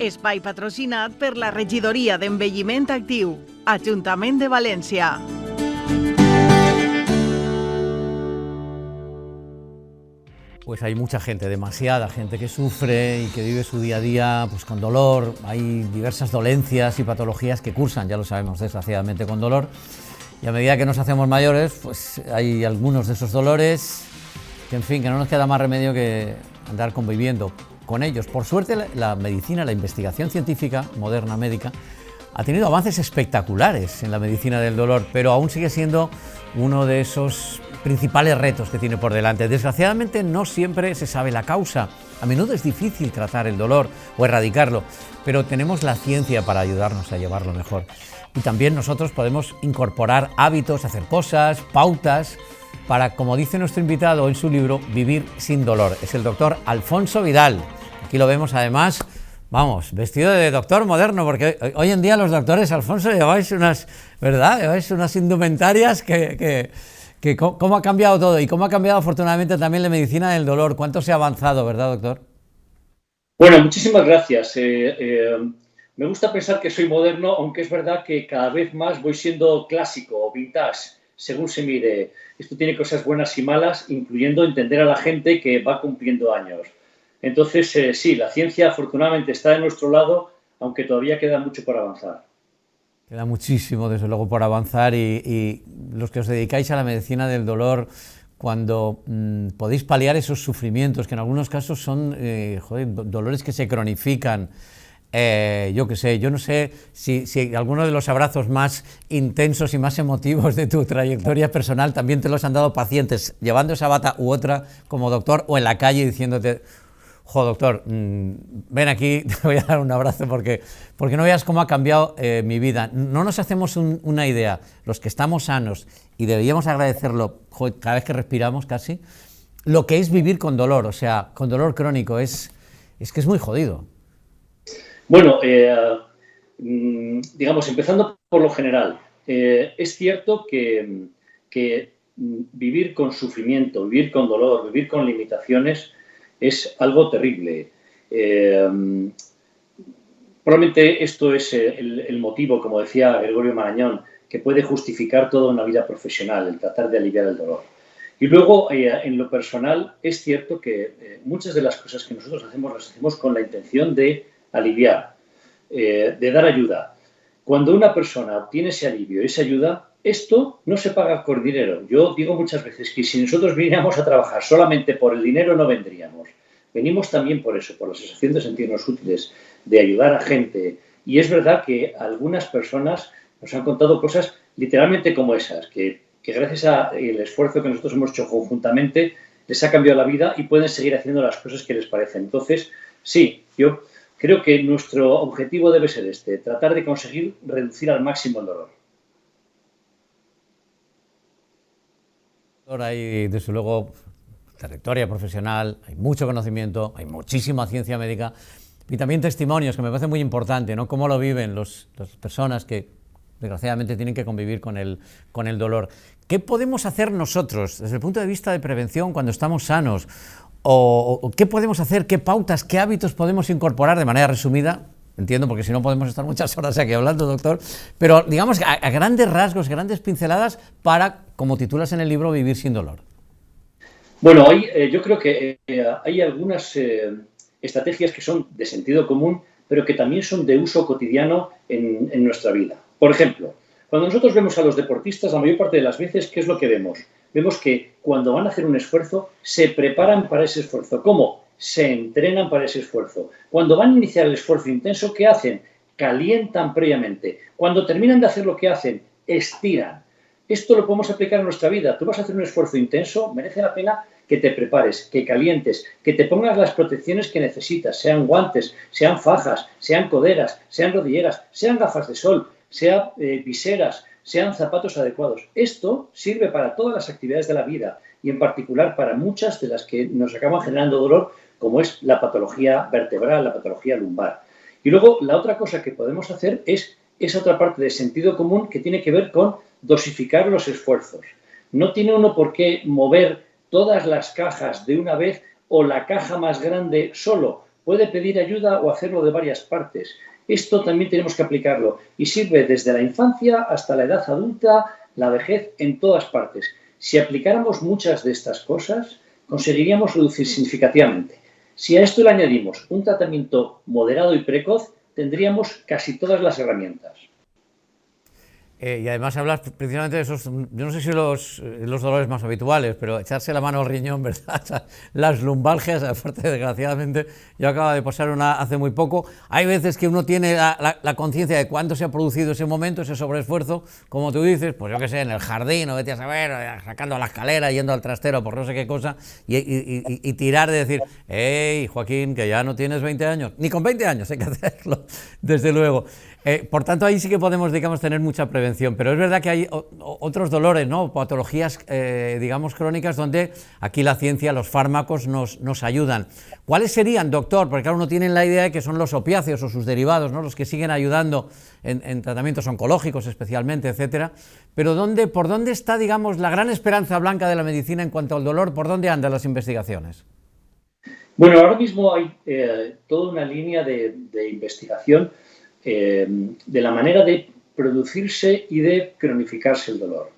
Espai patrocinat per la Regidoria d'Envelliment Actiu, Ajuntament de València. Pues hay mucha gente, demasiada gente que sufre y que vive su día a día pues con dolor. Hay diversas dolencias y patologías que cursan, ya lo sabemos, desgraciadamente con dolor. Y a medida que nos hacemos mayores, pues hay algunos de esos dolores que, en fin, que no nos queda más remedio que andar conviviendo con ellos. Por suerte, la medicina, la investigación científica moderna médica, ha tenido avances espectaculares en la medicina del dolor, pero aún sigue siendo uno de esos principales retos que tiene por delante. Desgraciadamente, no siempre se sabe la causa. A menudo es difícil tratar el dolor o erradicarlo, pero tenemos la ciencia para ayudarnos a llevarlo mejor. Y también nosotros podemos incorporar hábitos, hacer cosas, pautas, para, como dice nuestro invitado en su libro, vivir sin dolor. Es el doctor Alfonso Vidal. Aquí lo vemos además, vamos, vestido de doctor moderno, porque hoy en día los doctores, Alfonso, lleváis unas, ¿verdad? Lleváis unas indumentarias que cómo ha cambiado todo y cómo ha cambiado afortunadamente también la medicina del dolor. ¿Cuánto se ha avanzado, verdad, doctor? Bueno, muchísimas gracias. Me gusta pensar que soy moderno, aunque es verdad que cada vez más voy siendo clásico o vintage, según se mire. Esto tiene cosas buenas y malas, incluyendo entender a la gente que va cumpliendo años. Entonces, sí, la ciencia afortunadamente está de nuestro lado, aunque todavía queda mucho por avanzar. Queda muchísimo, desde luego, por avanzar y los que os dedicáis a la medicina del dolor, cuando podéis paliar esos sufrimientos, que en algunos casos son dolores que se cronifican. Yo qué sé, yo no sé si alguno de los abrazos más intensos y más emotivos de tu trayectoria personal también te los han dado pacientes, llevando esa bata u otra como doctor, o en la calle diciéndote: jo, doctor, ven aquí, te voy a dar un abrazo porque no veas cómo ha cambiado mi vida. No nos hacemos una idea, los que estamos sanos, y deberíamos agradecerlo cada vez que respiramos casi, lo que es vivir con dolor, o sea, con dolor crónico, es que es muy jodido. Bueno, digamos, empezando por lo general, es cierto que vivir con sufrimiento, vivir con dolor, vivir con limitaciones es algo terrible. Probablemente esto es el motivo, como decía Gregorio Marañón, que puede justificar toda una vida profesional, el tratar de aliviar el dolor. Y luego, en lo personal, es cierto que muchas de las cosas que nosotros hacemos las hacemos con la intención de aliviar, de dar ayuda. Cuando una persona obtiene ese alivio, esa ayuda, esto no se paga con dinero. Yo digo muchas veces que si nosotros viniéramos a trabajar solamente por el dinero, no vendríamos. Venimos también por eso, por la sensación de sentirnos útiles, de ayudar a gente. Y es verdad que algunas personas nos han contado cosas literalmente como esas, que gracias al esfuerzo que nosotros hemos hecho conjuntamente, les ha cambiado la vida y pueden seguir haciendo las cosas que les parecen. Entonces, sí, yo creo que nuestro objetivo debe ser tratar de conseguir reducir al máximo el dolor. Hay, desde luego, trayectoria profesional, hay mucho conocimiento, hay muchísima ciencia médica y también testimonios, que me parece muy importante, ¿no? Cómo lo viven las personas que, desgraciadamente, tienen que convivir con el dolor. ¿Qué podemos hacer nosotros, desde el punto de vista de prevención, cuando estamos sanos? ¿O qué podemos hacer, qué pautas, qué hábitos podemos incorporar de manera resumida? Entiendo, porque si no podemos estar muchas horas aquí hablando, doctor, pero digamos a grandes rasgos, grandes pinceladas para, como titulas en el libro, vivir sin dolor. Bueno, yo creo que hay algunas estrategias que son de sentido común, pero que también son de uso cotidiano en nuestra vida. Por ejemplo, cuando nosotros vemos a los deportistas, la mayor parte de las veces, ¿qué es lo que vemos? Vemos que cuando van a hacer un esfuerzo, se preparan para ese esfuerzo. ¿Cómo? Se entrenan para ese esfuerzo. Cuando van a iniciar el esfuerzo intenso, ¿qué hacen? Calientan previamente. Cuando terminan de hacer lo que hacen, estiran. Esto lo podemos aplicar en nuestra vida. Tú vas a hacer un esfuerzo intenso, merece la pena que te prepares, que calientes, que te pongas las protecciones que necesitas, sean guantes, sean fajas, sean coderas, sean rodilleras, sean gafas de sol, sean viseras, sean zapatos adecuados. Esto sirve para todas las actividades de la vida y en particular para muchas de las que nos acaban generando dolor, como es la patología vertebral, la patología lumbar. Y luego la otra cosa que podemos hacer es esa otra parte de sentido común que tiene que ver con dosificar los esfuerzos. No tiene uno por qué mover todas las cajas de una vez o la caja más grande solo. puede pedir ayuda o hacerlo de varias partes. Esto también tenemos que aplicarlo y sirve desde la infancia hasta la edad adulta, la vejez, en todas partes. Si aplicáramos muchas de estas cosas, conseguiríamos reducir significativamente. Si a esto le añadimos un tratamiento moderado y precoz, tendríamos casi todas las herramientas. Y además hablas precisamente de esos, yo no sé si los dolores más habituales, pero echarse la mano al riñón, ¿verdad? Las lumbalgias, aparte, desgraciadamente, yo acabo de pasar una hace muy poco. Hay veces que uno tiene la conciencia de cuándo se ha producido ese momento, ese sobreesfuerzo, como tú dices, pues yo qué sé, en el jardín, o vete a saber, sacando la escalera, yendo al trastero, por no sé qué cosa, y tirar de decir, hey, Joaquín, que ya no tienes 20 años, ni con 20 años hay que hacerlo, desde luego. Por tanto, ahí sí que podemos, digamos, tener mucha prevención, pero es verdad que hay otros dolores, ¿no? Patologías, digamos, crónicas, donde aquí la ciencia, los fármacos nos ayudan. ¿Cuáles serían, doctor? Porque claro, uno tiene la idea de que son los opiáceos o sus derivados, ¿no? Los que siguen ayudando en tratamientos oncológicos especialmente, etcétera. Pero ¿por dónde está, digamos, la gran esperanza blanca de la medicina en cuanto al dolor? ¿Por dónde andan las investigaciones? Bueno, ahora mismo hay toda una línea de investigación de la manera de producirse y de cronificarse el dolor.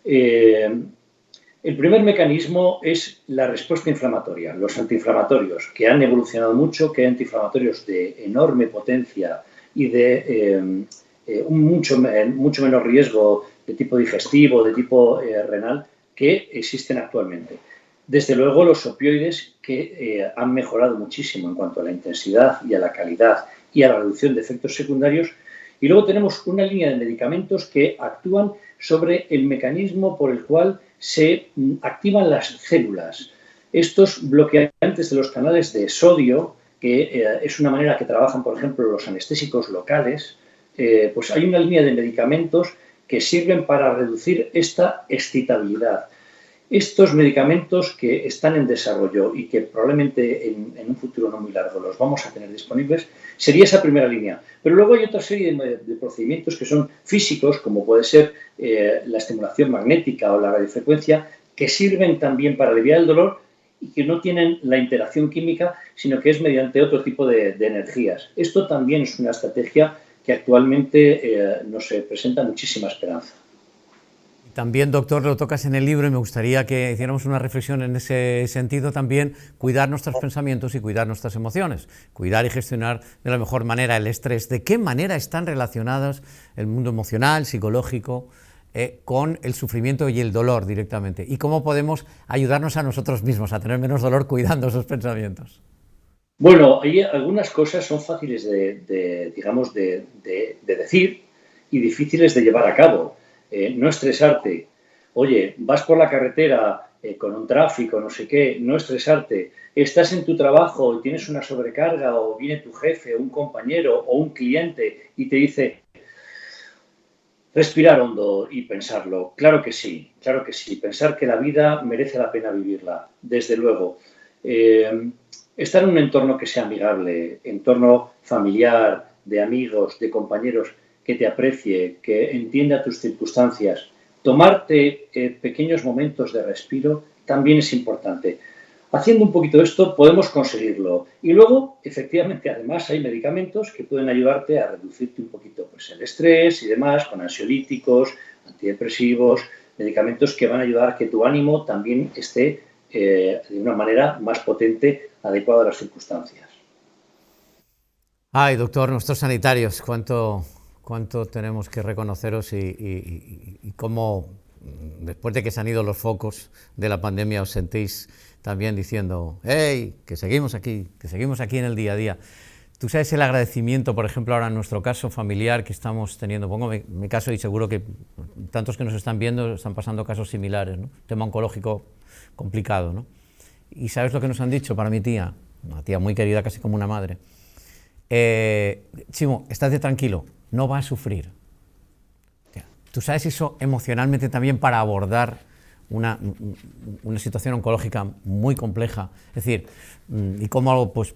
El primer mecanismo es la respuesta inflamatoria, los antiinflamatorios, que han evolucionado mucho, que hay antiinflamatorios de enorme potencia y de un mucho menor riesgo de tipo digestivo, de tipo renal, que existen actualmente. Desde luego, los opioides que han mejorado muchísimo en cuanto a la intensidad y a la calidad y a la reducción de efectos secundarios. Y luego tenemos una línea de medicamentos que actúan sobre el mecanismo por el cual se activan las células. Estos bloqueantes de los canales de sodio, que es una manera que trabajan, por ejemplo, los anestésicos locales, pues hay una línea de medicamentos que sirven para reducir esta excitabilidad. Estos medicamentos que están en desarrollo y que probablemente en un futuro no muy largo los vamos a tener disponibles, sería esa primera línea. Pero luego hay otra serie de procedimientos que son físicos, como puede ser la estimulación magnética o la radiofrecuencia, que sirven también para aliviar el dolor y que no tienen la interacción química, sino que es mediante otro tipo de energías. Esto también es una estrategia que actualmente nos presenta muchísima esperanza. También, doctor, lo tocas en el libro y me gustaría que hiciéramos una reflexión en ese sentido también, cuidar nuestros pensamientos y cuidar nuestras emociones, cuidar y gestionar de la mejor manera el estrés. ¿De qué manera están relacionados el mundo emocional, psicológico, con el sufrimiento y el dolor directamente? ¿Y cómo podemos ayudarnos a nosotros mismos a tener menos dolor cuidando esos pensamientos? Bueno, hay algunas cosas son fáciles de decir y difíciles de llevar a cabo. No estresarte. Oye, vas por la carretera con un tráfico, no sé qué, no estresarte. Estás en tu trabajo y tienes una sobrecarga o viene tu jefe o un compañero o un cliente y te dice respirar hondo y pensarlo. Claro que sí, claro que sí. Pensar que la vida merece la pena vivirla, desde luego. Estar en un entorno que sea amigable, entorno familiar, de amigos, de compañeros, que te aprecie, que entienda tus circunstancias. Tomarte pequeños momentos de respiro también es importante. Haciendo un poquito esto podemos conseguirlo. Y luego, efectivamente, además hay medicamentos que pueden ayudarte a reducirte un poquito pues, el estrés y demás, con ansiolíticos, antidepresivos, medicamentos que van a ayudar a que tu ánimo también esté de una manera más potente, adecuada a las circunstancias. Ay, doctor, nuestros sanitarios, cuánto tenemos que reconoceros y cómo, después de que se han ido los focos de la pandemia, os sentís también diciendo, hey, que seguimos aquí en el día a día. Tú sabes el agradecimiento, por ejemplo, ahora en nuestro caso familiar que estamos teniendo, pongo mi caso y seguro que tantos que nos están viendo están pasando casos similares, ¿no? Tema oncológico complicado, ¿no? Y ¿sabes lo que nos han dicho para mi tía? Una tía muy querida, casi como una madre. Chimo, estate tranquilo, no va a sufrir. Tú sabes eso emocionalmente también para abordar una situación oncológica muy compleja. Es decir, y cómo pues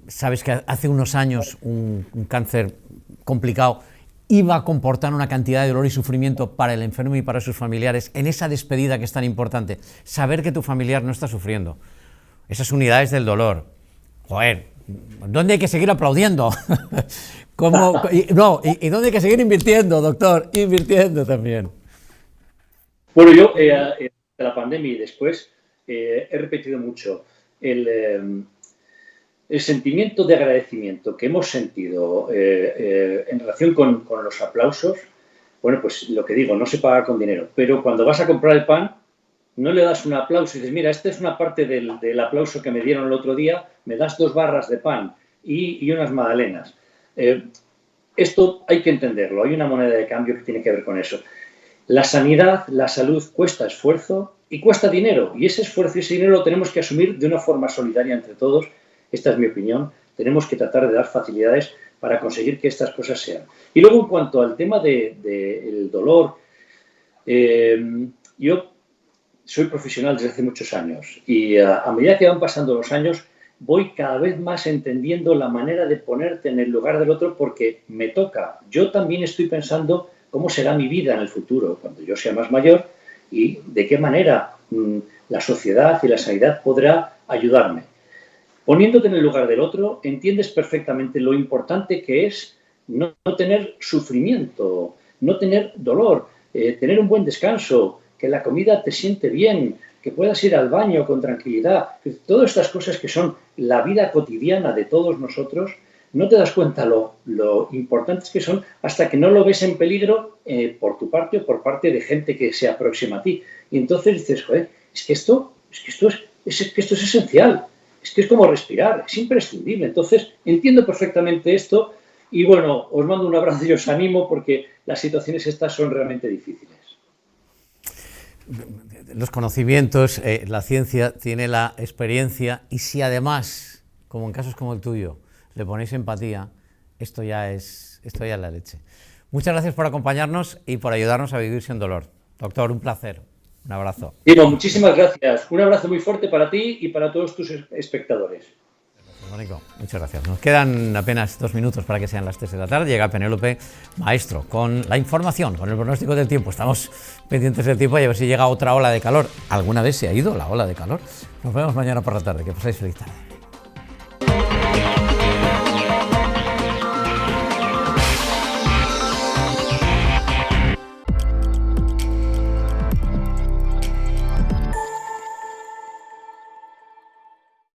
sabes que hace unos años un cáncer complicado iba a comportar una cantidad de dolor y sufrimiento para el enfermo y para sus familiares en esa despedida que es tan importante. Saber que tu familiar no está sufriendo. Esas unidades del dolor. Joder, ¿Dónde hay que seguir aplaudiendo? ¿Y dónde hay que seguir invirtiendo, doctor? Invirtiendo también. Bueno, yo, de la pandemia y después, he repetido mucho el sentimiento de agradecimiento que hemos sentido en relación con los aplausos. Bueno, pues lo que digo, no se paga con dinero, pero cuando vas a comprar el pan, no le das un aplauso y dices, mira, esta es una parte del aplauso que me dieron el otro día, me das 2 barras de pan y unas magdalenas. Esto hay que entenderlo, hay una moneda de cambio que tiene que ver con eso. La sanidad, la salud cuesta esfuerzo y cuesta dinero, y ese esfuerzo y ese dinero lo tenemos que asumir de una forma solidaria entre todos. Esta es mi opinión. Tenemos que tratar de dar facilidades para conseguir que estas cosas sean. Y luego, en cuanto al tema del dolor, yo soy profesional desde hace muchos años y a medida que van pasando los años voy cada vez más entendiendo la manera de ponerte en el lugar del otro porque me toca. Yo también estoy pensando cómo será mi vida en el futuro, cuando yo sea más mayor y de qué manera la sociedad y la sanidad podrá ayudarme. Poniéndote en el lugar del otro, entiendes perfectamente lo importante que es no tener sufrimiento, no tener dolor, tener un buen descanso, que la comida te siente bien, que puedas ir al baño con tranquilidad. Todas estas cosas que son la vida cotidiana de todos nosotros, no te das cuenta lo importantes que son hasta que no lo ves en peligro por tu parte o por parte de gente que se aproxima a ti. Y entonces dices, joder, es que esto es esencial. Es que es como respirar, es imprescindible. Entonces, entiendo perfectamente esto y, bueno, os mando un abrazo y os animo porque las situaciones estas son realmente difíciles. Los conocimientos, la ciencia tiene la experiencia y si además, como en casos como el tuyo, le ponéis empatía, esto ya es la leche. Muchas gracias por acompañarnos y por ayudarnos a vivir sin dolor. Doctor, un placer. Un abrazo. Diego, muchísimas gracias. Un abrazo muy fuerte para ti y para todos tus espectadores. Mónico, muchas gracias. Nos quedan apenas 2 minutos para que sean las 3 de la tarde. Llega Penélope Maestro con la información, con el pronóstico del tiempo. Estamos pendientes del tiempo y a ver si llega otra ola de calor. ¿Alguna vez se ha ido la ola de calor? Nos vemos mañana por la tarde. Que paséis feliz tarde.